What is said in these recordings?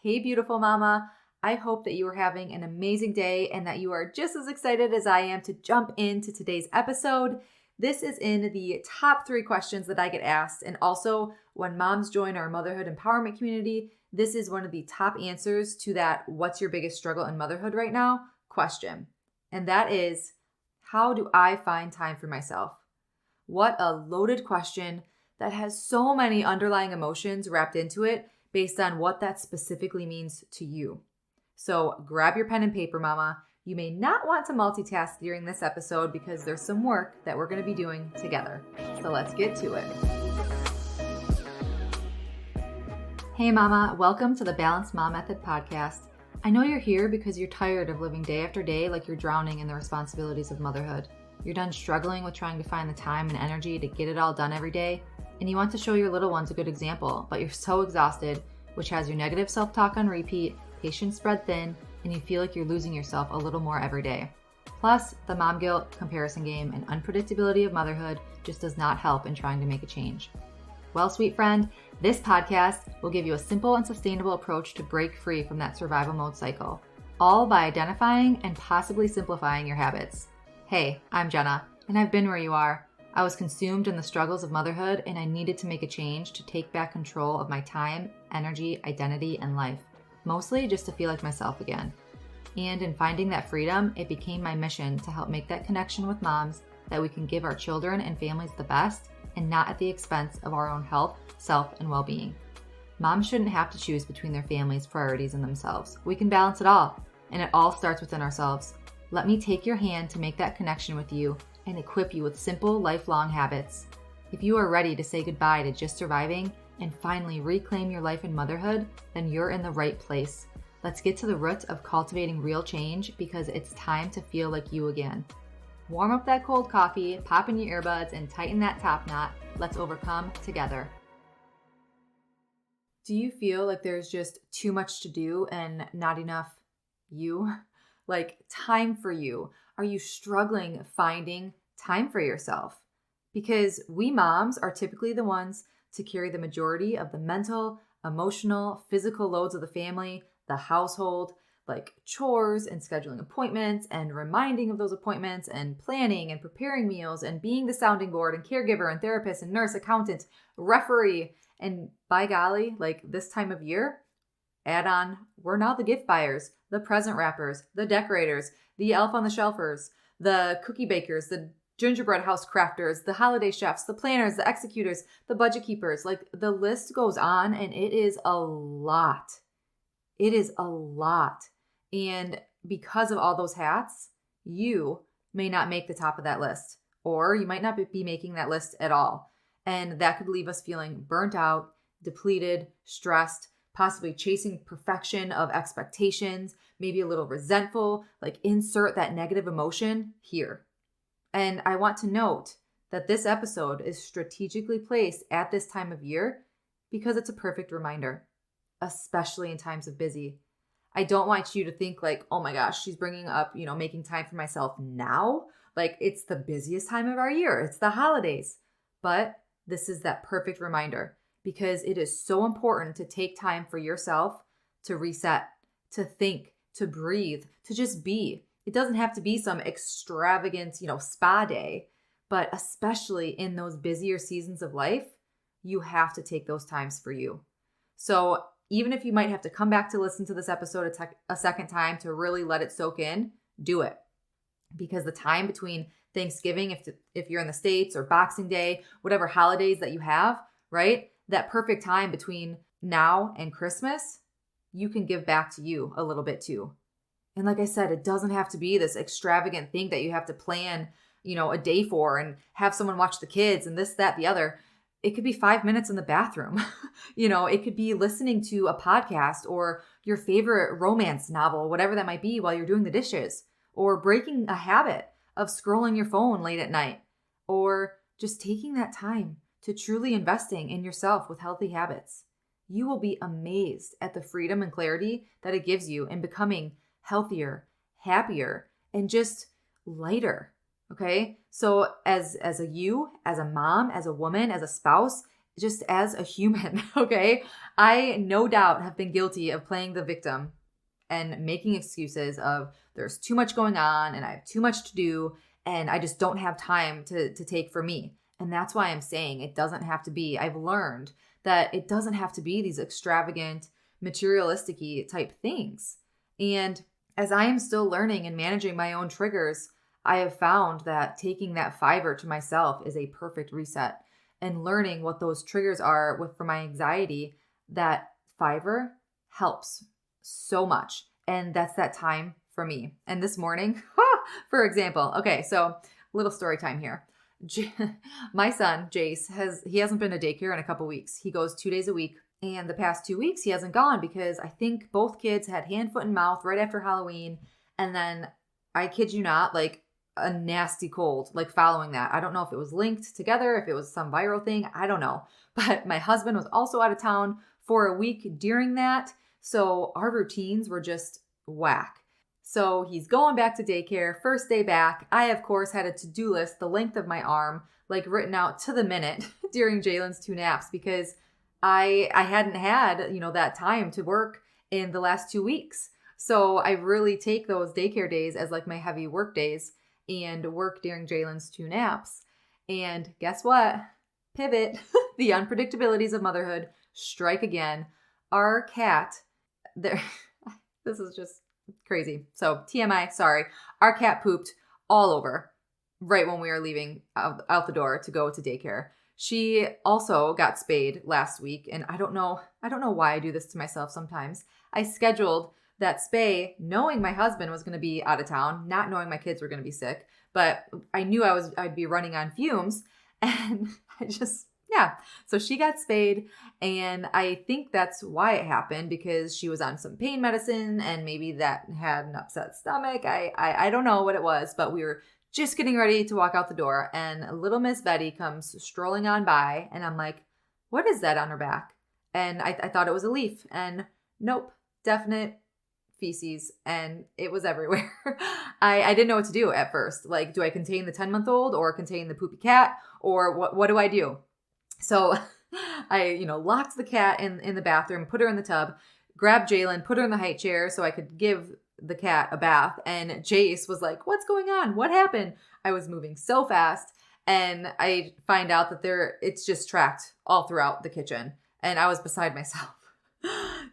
Hey, beautiful mama. I hope that you are having an amazing day and that you are just as excited as I am to jump into today's episode. This is in the top 3 questions that I get asked. And also, when moms join our motherhood empowerment community, this is one of the top answers to that "what's your biggest struggle in motherhood right now?" question. And that is, how do I find time for myself? What a loaded question that has so many underlying emotions wrapped into it based on what that specifically means to you. So grab your pen and paper, mama. You may not want to multitask during this episode because there's some work that we're going to be doing together. So let's get to it. Hey, mama. Welcome to the Balanced Mom Method podcast. I know you're here because you're tired of living day after day like you're drowning in the responsibilities of motherhood. You're done struggling with trying to find the time and energy to get it all done every day, and you want to show your little ones a good example, but you're so exhausted, which has your negative self-talk on repeat, patience spread thin, and you feel like you're losing yourself a little more every day. Plus, the mom guilt, comparison game, and unpredictability of motherhood just does not help in trying to make a change. Well, sweet friend, this podcast will give you a simple and sustainable approach to break free from that survival mode cycle, all by identifying and possibly simplifying your habits. Hey, I'm Jenna, and I've been where you are. I was consumed in the struggles of motherhood, and I needed to make a change to take back control of my time, energy, identity, and life, mostly just to feel like myself again. And in finding that freedom, it became my mission to help make that connection with moms that we can give our children and families the best and not at the expense of our own health, self, and well-being. Moms shouldn't have to choose between their family's priorities and themselves. We can balance it all, and it all starts within ourselves. Let me take your hand to make that connection with you and equip you with simple, lifelong habits. If you are ready to say goodbye to just surviving and finally reclaim your life in motherhood, then you're in the right place. Let's get to the root of cultivating real change because it's time to feel like you again. Warm up that cold coffee, pop in your earbuds, and tighten that top knot. Let's overcome together. Do you feel like there's just too much to do and not enough you? Like time for you? Are you struggling finding time for yourself? Because we moms are typically the ones to carry the majority of the mental, emotional, physical loads of the family, the household, like chores and scheduling appointments and reminding of those appointments and planning and preparing meals and being the sounding board and caregiver and therapist and nurse, accountant, referee. And by golly, like this time of year, add on, we're now the gift buyers, the present wrappers, the decorators, the elf on the shelfers, the cookie bakers, the gingerbread house crafters, the holiday chefs, the planners, the executors, the budget keepers. Like the list goes on, and it is a lot. It is a lot. And because of all those hats, you may not make the top of that list, or you might not be making that list at all. And that could leave us feeling burnt out, depleted, stressed, possibly chasing perfection of expectations, maybe a little resentful, like insert that negative emotion here. And I want to note that this episode is strategically placed at this time of year because it's a perfect reminder, especially in times of busy. I don't want you to think like, oh my gosh, she's bringing up, making time for myself now. Like it's the busiest time of our year. It's the holidays. But this is that perfect reminder because it is so important to take time for yourself to reset, to think, to breathe, to just be. It doesn't have to be some extravagant, spa day, but especially in those busier seasons of life, you have to take those times for you. So even if you might have to come back to listen to this episode a second time to really let it soak in, do it. Because the time between Thanksgiving, if you're in the States, or Boxing Day, whatever holidays that you have, right? That perfect time between now and Christmas, you can give back to you a little bit too. And like I said, it doesn't have to be this extravagant thing that you have to plan, a day for and have someone watch the kids and this, that, the other. It could be 5 minutes in the bathroom. It could be listening to a podcast or your favorite romance novel, whatever that might be while you're doing the dishes, or breaking a habit of scrolling your phone late at night, or just taking that time to truly investing in yourself with healthy habits. You will be amazed at the freedom and clarity that it gives you in becoming healthier, happier, and just lighter. Okay. So as a mom, as a woman, as a spouse, just as a human, okay? I no doubt have been guilty of playing the victim and making excuses of there's too much going on and I have too much to do and I just don't have time to take for me. And that's why I'm saying it doesn't have to be. I've learned that it doesn't have to be these extravagant, materialistic type things. And as I am still learning and managing my own triggers, I have found that taking that fiver to myself is a perfect reset and learning what those triggers are for my anxiety, that fiver helps so much. And that's that time for me. And this morning, for example, okay, so little story time here. My son, Jace, he hasn't been to daycare in a couple weeks. He goes 2 days a week. And the past 2 weeks, he hasn't gone because I think both kids had hand, foot, and mouth right after Halloween. And then, I kid you not, like a nasty cold, like following that. I don't know if it was linked together, if it was some viral thing. I don't know. But my husband was also out of town for a week during that. So our routines were just whack. So he's going back to daycare, first day back. I, of course, had a to-do list the length of my arm, like written out to the minute during Jalen's 2 naps because I hadn't had, that time to work in the last 2 weeks. So I really take those daycare days as like my heavy work days and work during Jalen's 2 naps. And guess what? Pivot. The unpredictabilities of motherhood strike again. Our cat, this is just crazy. So TMI, sorry. Our cat pooped all over right when we were leaving out the door to go to daycare. She also got spayed last week, and I don't know why I do this to myself sometimes. I scheduled that spay knowing my husband was going to be out of town, not knowing my kids were going to be sick, but I knew I'd be running on fumes, and so she got spayed, and I think that's why it happened, because she was on some pain medicine, and maybe that had an upset stomach. I don't know what it was, but we were just getting ready to walk out the door, and little Miss Betty comes strolling on by, and I'm like, what is that on her back? And I thought it was a leaf, and nope, definite feces, and it was everywhere. I didn't know what to do at first. Like, do I contain the 10-month-old or contain the poopy cat, or what do I do? So I, locked the cat in the bathroom, put her in the tub, grabbed Jalen, put her in the high chair so I could give the cat a bath. And Jace was like, what's going on? What happened? I was moving so fast. And I find out that it's just tracked all throughout the kitchen. And I was beside myself.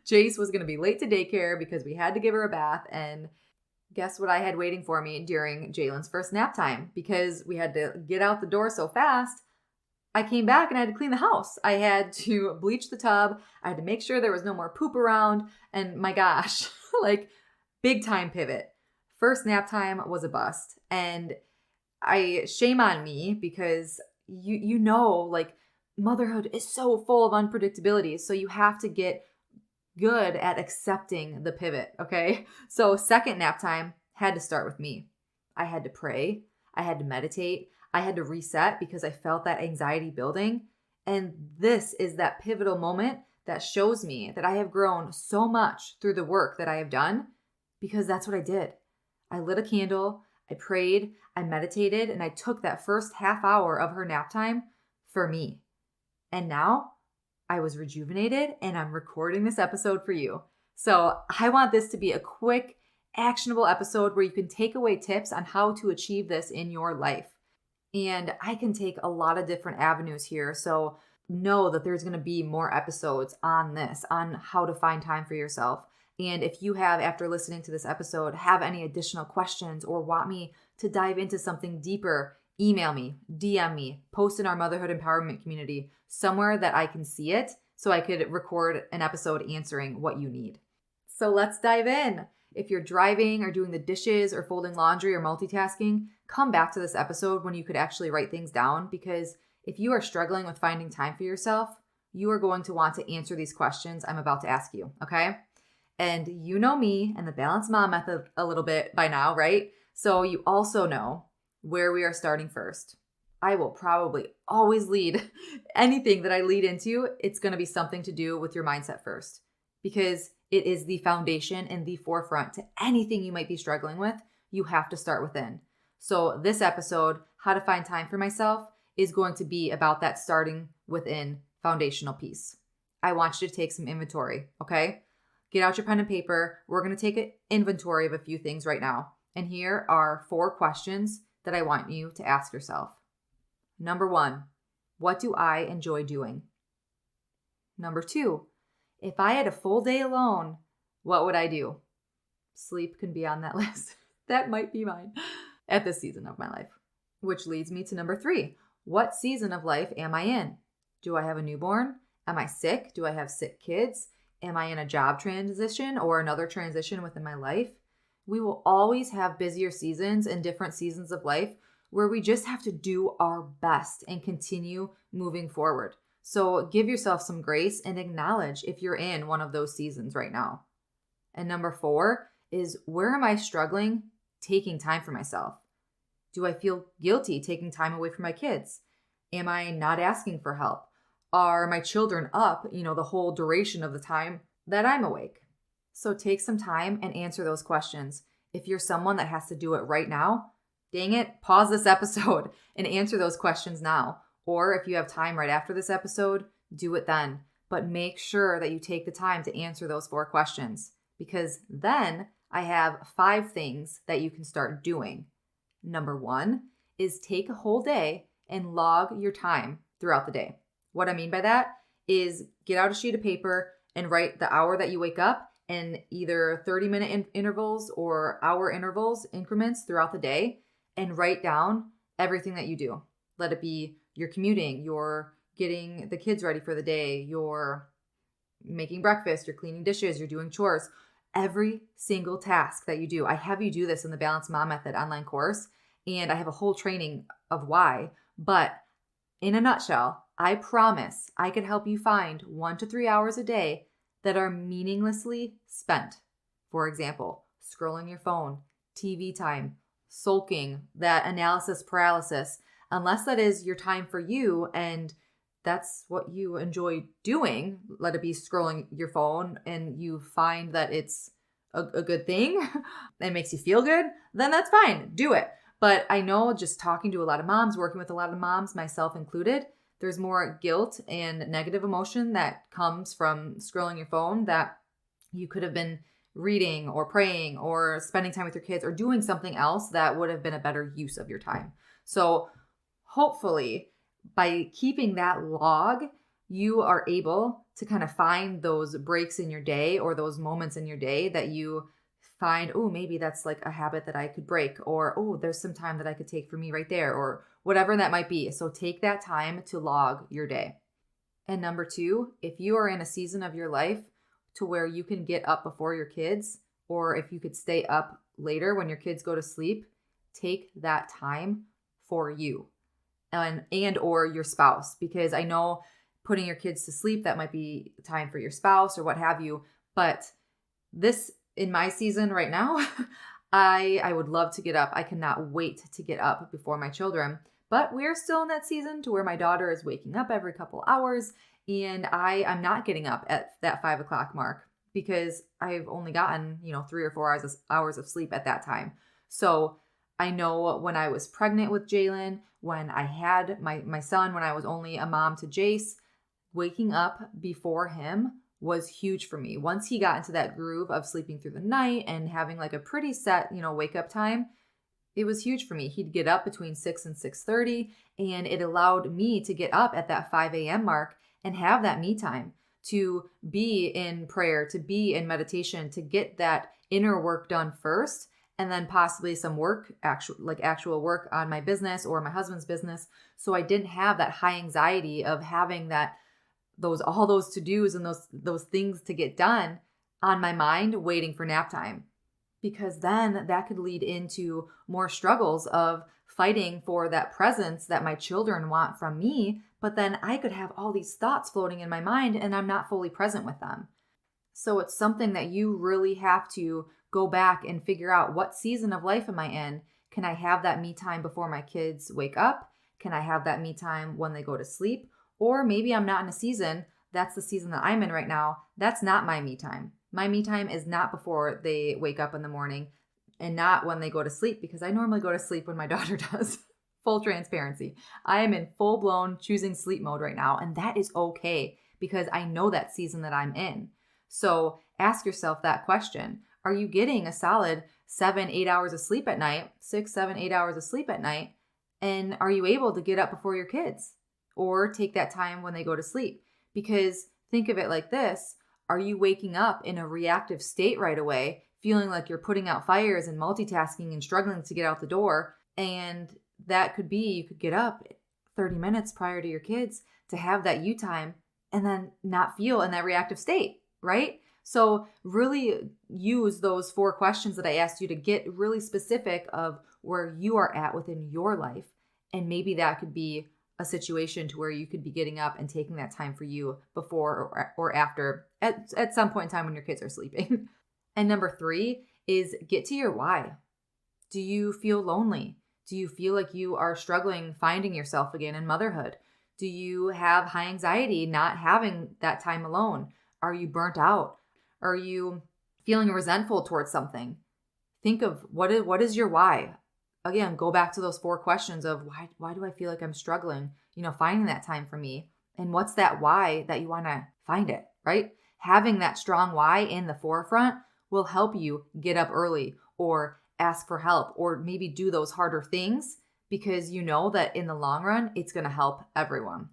Jace was going to be late to daycare because we had to give her a bath. And guess what I had waiting for me during Jalen's first nap time? Because we had to get out the door so fast, I came back and I had to clean the house. I had to bleach the tub. I had to make sure there was no more poop around. And my gosh, like, big time pivot. First nap time was a bust. And shame on me because like motherhood is so full of unpredictability. So you have to get good at accepting the pivot. Okay. So second nap time had to start with me. I had to pray. I had to meditate. I had to reset because I felt that anxiety building. And this is that pivotal moment that shows me that I have grown so much through the work that I have done, because that's what I did. I lit a candle, I prayed, I meditated, and I took that first half hour of her nap time for me. And now I was rejuvenated and I'm recording this episode for you. So I want this to be a quick, actionable episode where you can take away tips on how to achieve this in your life. And I can take a lot of different avenues here. So know that there's going to be more episodes on this, on how to find time for yourself. And if you have, after listening to this episode, have any additional questions or want me to dive into something deeper, email me, DM me, post in our Motherhood Empowerment community, somewhere that I can see it so I could record an episode answering what you need. So let's dive in. If you're driving or doing the dishes or folding laundry or multitasking, come back to this episode when you could actually write things down, because if you are struggling with finding time for yourself, you are going to want to answer these questions I'm about to ask you, okay? And you know me and the Balanced Mom method a little bit by now, right? So you also know where we are starting first. I will probably always lead anything that I lead into. It's going to be something to do with your mindset first, because it is the foundation and the forefront to anything you might be struggling with. You have to start within. So this episode, How to Find Time for Myself, is going to be about that starting within foundational piece. I want you to take some inventory, okay? Get out your pen and paper. We're going to take an inventory of a few things right now. And here are 4 questions that I want you to ask yourself. Number 1, what do I enjoy doing? Number 2, if I had a full day alone, what would I do? Sleep can be on that list. That might be mine at this season of my life. Which leads me to number 3. What season of life am I in? Do I have a newborn? Am I sick? Do I have sick kids? Am I in a job transition or another transition within my life? We will always have busier seasons and different seasons of life where we just have to do our best and continue moving forward. So give yourself some grace and acknowledge if you're in one of those seasons right now. And number 4 is, where am I struggling taking time for myself? Do I feel guilty taking time away from my kids? Am I not asking for help? Are my children up, the whole duration of the time that I'm awake? So take some time and answer those questions. If you're someone that has to do it right now, dang it, pause this episode and answer those questions now. Or if you have time right after this episode, do it then. But make sure that you take the time to answer those 4 questions, because then I have 5 things that you can start doing. Number 1 is take a whole day and log your time throughout the day. What I mean by that is get out a sheet of paper and write the hour that you wake up in either 30-minute intervals or hour intervals, increments throughout the day, and write down everything that you do. Let it be you're commuting, you're getting the kids ready for the day, you're making breakfast, you're cleaning dishes, you're doing chores. Every single task that you do. I have you do this in the Balanced Mom Method online course, and I have a whole training of why. But in a nutshell, I promise I could help you find 1 to 3 hours a day that are meaninglessly spent. For example, scrolling your phone, TV time, sulking, that analysis paralysis, unless that is your time for you and that's what you enjoy doing, let it be scrolling your phone and you find that it's a good thing and makes you feel good, then that's fine. Do it. But I know, just talking to a lot of moms, working with a lot of moms, myself included, there's more guilt and negative emotion that comes from scrolling your phone that you could have been reading or praying or spending time with your kids or doing something else that would have been a better use of your time. So hopefully by keeping that log, you are able to kind of find those breaks in your day or those moments in your day that you find, oh, maybe that's like a habit that I could break, or, oh, there's some time that I could take for me right there, or whatever that might be. So take that time to log your day. And number 2, if you are in a season of your life to where you can get up before your kids, or if you could stay up later when your kids go to sleep, take that time for you and or your spouse, because I know putting your kids to sleep, that might be time for your spouse or what have you. But this, in my season right now, I would love to get up. I cannot wait to get up before my children. But we're still in that season to where my daughter is waking up every couple hours, and I'm not getting up at that 5 o'clock mark because I've only gotten 3 or 4 hours of sleep at that time. So I know when I was pregnant with Jalen, when I had my son, when I was only a mom to Jace, waking up before him was huge for me. Once he got into that groove of sleeping through the night and having like a pretty set, wake up time, it was huge for me. He'd get up between 6 and 6:30, and it allowed me to get up at that 5 a.m. mark and have that me time, to be in prayer, to be in meditation, to get that inner work done first, and then possibly some work, actual work on my business or my husband's business. So I didn't have that high anxiety of having all those to-dos and those things to get done on my mind waiting for nap time. Because then that could lead into more struggles of fighting for that presence that my children want from me, but then I could have all these thoughts floating in my mind and I'm not fully present with them. So it's something that you really have to go back and figure out, what season of life am I in? Can I have that me time before my kids wake up? Can I have that me time when they go to sleep? Or maybe I'm not in a season. That's the season that I'm in right now. That's not my me time. My me time is not before they wake up in the morning and not when they go to sleep, because I normally go to sleep when my daughter does full transparency. I am in full blown choosing sleep mode right now. And that is okay because I know that season that I'm in. So ask yourself that question. Are you getting a solid 7, 8 hours of sleep at night, 6, 7, 8 hours of sleep at night? And are you able to get up before your kids or take that time when they go to sleep? Because think of it like this. Are you waking up in a reactive state right away, feeling like you're putting out fires and multitasking and struggling to get out the door? And that could be, you could get up 30 minutes prior to your kids to have that you time and then not feel in that reactive state, right? So really use those 4 questions that I asked you to get really specific of where you are at within your life. And maybe that could be a situation to where you could be getting up and taking that time for you before or after at some point in time when your kids are sleeping. And number 3 is get to your why. Do you feel lonely? Do you feel like you are struggling finding yourself again in motherhood? Do you have high anxiety not having that time alone? Are you burnt out? Are you feeling resentful towards something? Think of what is your why? Again, go back to those 4 questions of why do I feel like I'm struggling, finding that time for me? And what's that why that you want to find it, right? Having that strong why in the forefront will help you get up early or ask for help or maybe do those harder things because you know that in the long run, it's going to help everyone.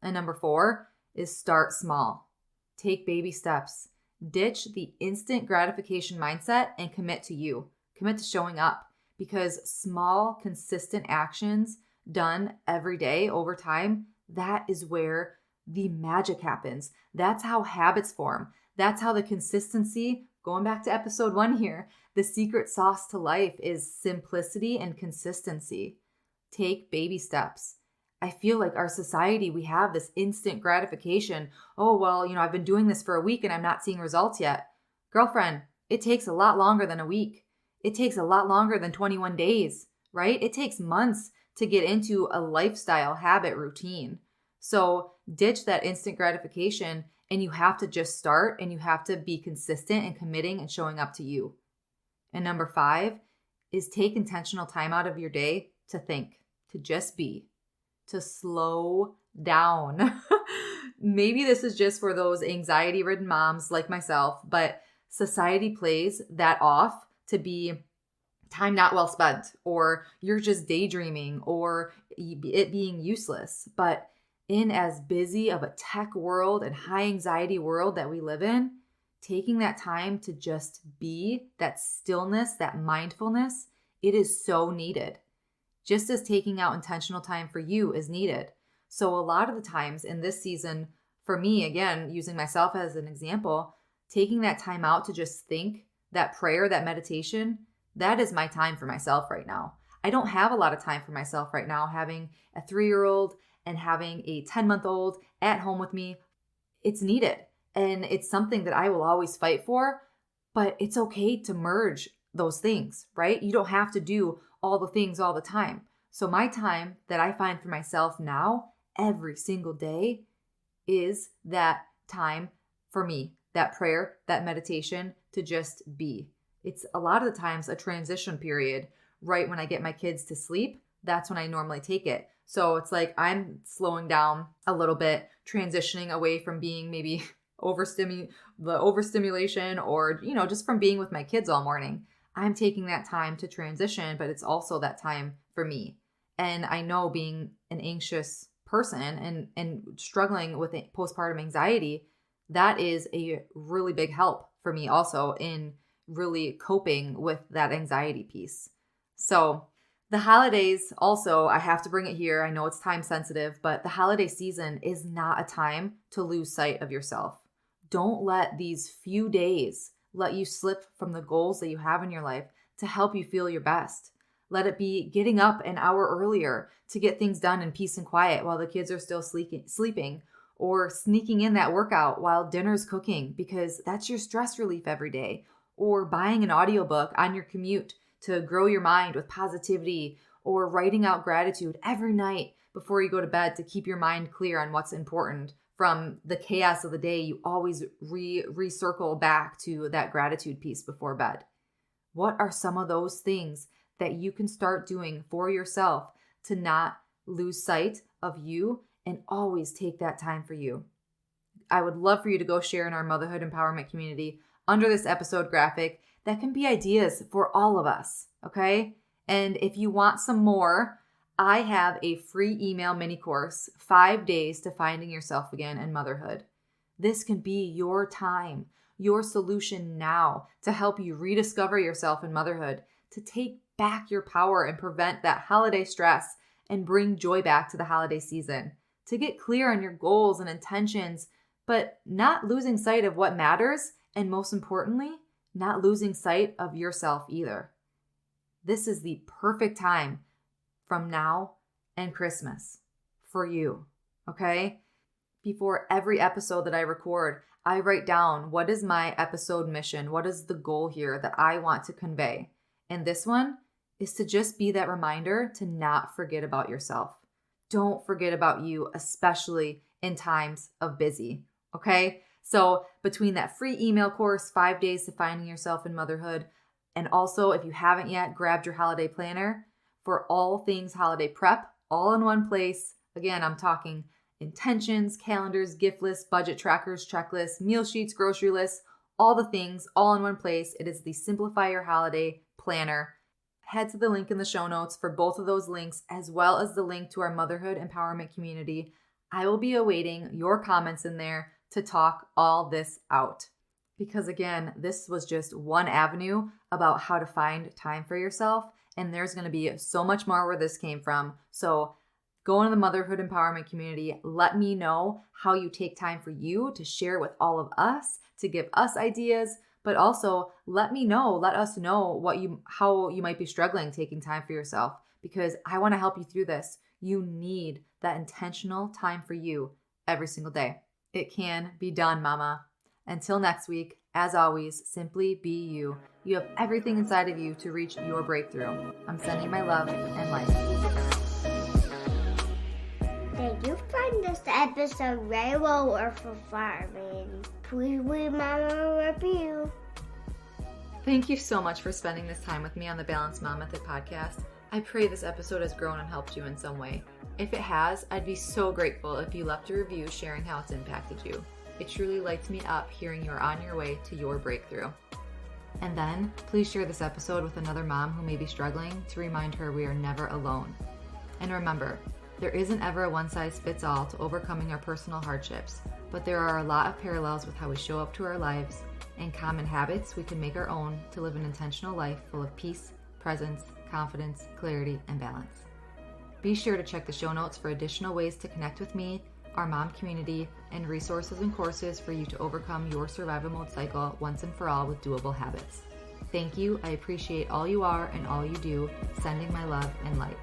And number 4 is start small. Take baby steps. Ditch the instant gratification mindset and commit to you. Commit to showing up because small, consistent actions done every day over time, that is where the magic happens. That's how habits form. That's how the consistency, going back to episode 1 here, the secret sauce to life is simplicity and consistency. Take baby steps. I feel like our society, we have this instant gratification. Oh, well, I've been doing this for a week and I'm not seeing results yet. Girlfriend, it takes a lot longer than a week. It takes a lot longer than 21 days, right? It takes months to get into a lifestyle habit routine. So ditch that instant gratification and you have to just start and you have to be consistent and committing and showing up to you. And number 5 is take intentional time out of your day to think, to just be, to slow down. Maybe this is just for those anxiety-ridden moms like myself, but society plays that off to be time not well spent, or you're just daydreaming, or it being useless. But in as busy of a tech world and high anxiety world that we live in, taking that time to just be, that stillness, that mindfulness, it is so needed. Just as taking out intentional time for you is needed. So a lot of the times in this season, for me, again, using myself as an example, taking that time out to just think, that prayer, that meditation, that is my time for myself right now. I don't have a lot of time for myself right now, having a 3-year-old and having a 10-month-old at home with me. It's needed. And it's something that I will always fight for, but it's okay to merge those things, right? You don't have to do all the things all the time. So my time that I find for myself now, every single day, is that time for me, that prayer, that meditation, to just be. It's a lot of the times a transition period right when I get my kids to sleep. That's when I normally take it. So it's like I'm slowing down a little bit, transitioning away from being maybe the overstimulation or, just from being with my kids all morning. I'm taking that time to transition, but it's also that time for me. And I know being an anxious person and struggling with postpartum anxiety, that is a really big help for me also in really coping with that anxiety piece. So the holidays also, I have to bring it here. I know it's time sensitive, but the holiday season is not a time to lose sight of yourself. Don't let these few days let you slip from the goals that you have in your life to help you feel your best. Let it be getting up an hour earlier to get things done in peace and quiet while the kids are still sleeping, or sneaking in that workout while dinner's cooking because that's your stress relief every day, or buying an audiobook on your commute to grow your mind with positivity, or writing out gratitude every night before you go to bed to keep your mind clear on what's important from the chaos of the day. You always recircle back to that gratitude piece before bed. What are some of those things that you can start doing for yourself to not lose sight of you and always take that time for you. I would love for you to go share in our motherhood empowerment community under this episode graphic. That can be ideas for all of us, okay? And if you want some more, I have a free email mini course, 5 days to finding yourself again in motherhood. This can be your time, your solution now to help you rediscover yourself in motherhood, to take back your power and prevent that holiday stress and bring joy back to the holiday season, to get clear on your goals and intentions, but not losing sight of what matters, and most importantly, not losing sight of yourself either. This is the perfect time from now and Christmas for you, okay? Before every episode that I record, I write down what is my episode mission, what is the goal here that I want to convey. And this one is to just be that reminder to not forget about yourself. Don't forget about you, especially in times of busy, okay? So between that free email course, 5 days to finding yourself in motherhood, and also if you haven't yet grabbed your holiday planner for all things holiday prep, all in one place. Again, I'm talking intentions, calendars, gift lists, budget trackers, checklists, meal sheets, grocery lists, all the things, all in one place. It is the Simplify Your Holiday Planner. Head to the link in the show notes for both of those links, as well as the link to our motherhood empowerment community. I will be awaiting your comments in there to talk all this out. Because again, this was just one avenue about how to find time for yourself. And there's going to be so much more where this came from. So go into the motherhood empowerment community. Let me know how you take time for you to share with all of us, to give us ideas, but also let us know how you might be struggling taking time for yourself, because I want to help you through this. You need that intentional time for you every single day. It can be done, mama. Until next week, as always, simply be you. You have everything inside of you to reach your breakthrough. I'm sending my love and light. Did you find this episode relatable or for farming? Please leave Mama a review. Thank you so much for spending this time with me on the Balanced Mom Method podcast. I pray this episode has grown and helped you in some way. If it has, I'd be so grateful if you left a review sharing how it's impacted you. It truly lights me up hearing you're on your way to your breakthrough. And then, please share this episode with another mom who may be struggling to remind her we are never alone. And remember, there isn't ever a one-size-fits-all to overcoming our personal hardships, but there are a lot of parallels with how we show up to our lives and common habits we can make our own to live an intentional life full of peace, presence, confidence, clarity, and balance. Be sure to check the show notes for additional ways to connect with me, our mom community, and resources and courses for you to overcome your survival mode cycle once and for all with doable habits. Thank you. I appreciate all you are and all you do. Sending my love and light.